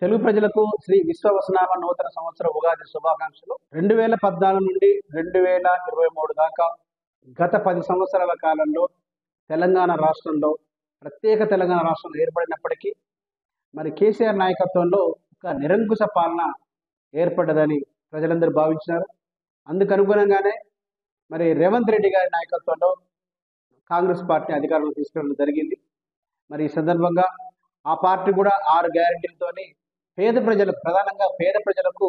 తెలుగు ప్రజలకు శ్రీ విశ్వవసనామ నూతన సంవత్సర ఉగాది శుభాకాంక్షలు. 2014 నుండి 2023 దాకా గత 10 సంవత్సరాల కాలంలో తెలంగాణ రాష్ట్రంలో ప్రత్యేక తెలంగాణ రాష్ట్రం ఏర్పడినప్పటికీ మరి కేసీఆర్ నాయకత్వంలో ఒక నిరంకుశ పాలన ఏర్పడ్డదని ప్రజలందరూ భావించినారు. అందుకు అనుగుణంగానే మరి రేవంత్ రెడ్డి గారి నాయకత్వంలో కాంగ్రెస్ పార్టీని అధికారంలో తీసుకురావడం జరిగింది. మరి ఈ సందర్భంగా ఆ పార్టీ కూడా 6 గ్యారెంటీలతోని ప్రధానంగా పేద ప్రజలకు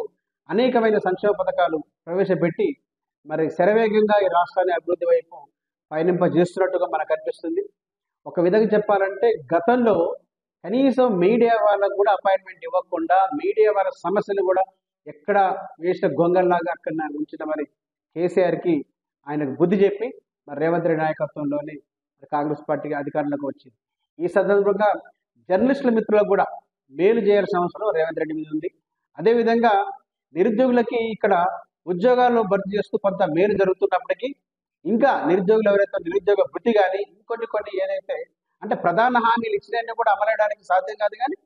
అనేకమైన సంక్షేమ పథకాలు ప్రవేశపెట్టి మరి శరవేగంగా ఈ రాష్ట్రాన్ని అభివృద్ధి వైపు పయనింపజేస్తున్నట్టుగా మనకు అనిపిస్తుంది. ఒక విధంగా చెప్పాలంటే గతంలో కనీసం మీడియా వాళ్ళకు కూడా అపాయింట్మెంట్ ఇవ్వకుండా మీడియా వాళ్ళ సమస్యలు కూడా ఎక్కడ వేసిన గొంగల్లాగా అక్కడ ఉంచిన మరి కేసీఆర్కి ఆయనకు బుద్ధి చెప్పి మరి రేవంత్ రెడ్డి నాయకత్వంలోనే కాంగ్రెస్ పార్టీకి అధికారంలోకి వచ్చింది. ఈ సందర్భంగా జర్నలిస్టుల మిత్రులకు కూడా మేలు చేయాల్సిన అవసరం రేవంత్ రెడ్డి మీద ఉంది. అదేవిధంగా నిరుద్యోగులకి ఇక్కడ ఉద్యోగాల్లో భర్తీ చేస్తూ కొంత మేలు జరుగుతున్నప్పటికీ ఇంకా నిరుద్యోగులు ఎవరైతే నిరుద్యోగ వృత్తి కానీ కొన్ని ఏదైతే అంటే ప్రధాన హామీలు ఇచ్చినవన్నీ కూడా అమలడానికి సాధ్యం కాదు, కానీ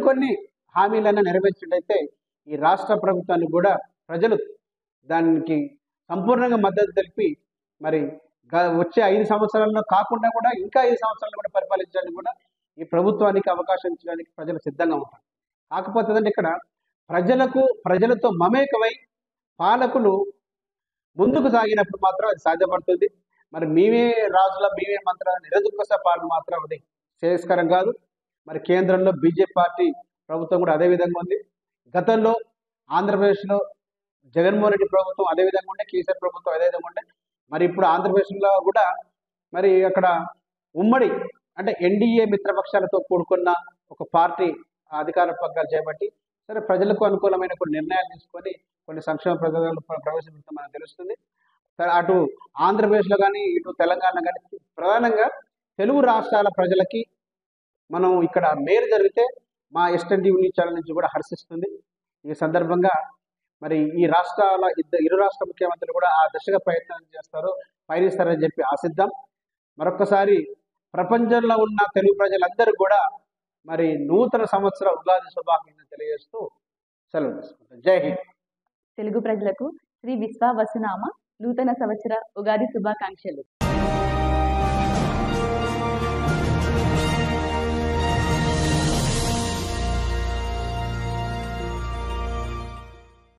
కొన్ని హామీలన్నా నెరవేర్చినట్టయితే ఈ రాష్ట్ర ప్రభుత్వాన్ని కూడా ప్రజలు దానికి సంపూర్ణంగా మద్దతు తెలిపి మరి వచ్చే 5 సంవత్సరాల్లో కాకుండా కూడా ఇంకా 5 సంవత్సరాలు కూడా పరిపాలించడానికి కూడా ఈ ప్రభుత్వానికి అవకాశం ఇచ్చడానికి ప్రజలు సిద్ధంగా ఉంటారు. కాకపోతే అంటే ఇక్కడ ప్రజలతో మమేకమై పాలకులు ముందుకు సాగినప్పుడు మాత్రం అది సాధ్యపడుతుంది. మరి మేమే మంత్రాల నిరంకుశ పాలన మాత్రం అది శ్రేయస్కరం కాదు. మరి కేంద్రంలో బీజేపీ పార్టీ ప్రభుత్వం కూడా అదే విధంగా ఉంది. గతంలో ఆంధ్రప్రదేశ్లో జగన్మోహన్ రెడ్డి ప్రభుత్వం అదే విధంగా ఉండే, కేసీఆర్ ప్రభుత్వం అదే విధంగా ఉండే. మరి ఇప్పుడు ఆంధ్రప్రదేశ్లో కూడా మరి అక్కడ ఉమ్మడి అంటే ఎన్డీఏ మిత్రపక్షాలతో కూడుకున్న ఒక పార్టీ అధికార పగ్గాలు చేపట్టి సరే ప్రజలకు అనుకూలమైన కొన్ని నిర్ణయాలు తీసుకొని కొన్ని సంక్షేమ పథకాలు ప్రవేశపెడతాం మనకు తెలుస్తుంది. సరే అటు ఆంధ్రప్రదేశ్లో కానీ ఇటు తెలంగాణ కానీ ప్రధానంగా తెలుగు రాష్ట్రాల ప్రజలకి మనం ఇక్కడ మేలు జరిగితే మా ఎస్టెన్ టీవీ ఛానల్ నుంచి కూడా హర్షిస్తుంది. ఈ సందర్భంగా మరి ఈ ఇరు రాష్ట్ర ముఖ్యమంత్రులు కూడా ఆ దిశగా ప్రయత్నం చేస్తారు, పయనిస్తారని చెప్పి ఆశిద్దాం. మరొకసారి ప్రపంచంలో ఉన్న తెలుగు ప్రజలందరూ కూడా మరి నూతన సంవత్సర ఉగాది శుభాకాంక్షలు తెలియజేస్తూ సెలవు తీసుకుంటాం. జై హింద్. తెలుగు ప్రజలకు శ్రీ విశ్వవసునామ నూతన సంవత్సర ఉగాది శుభాకాంక్షలు.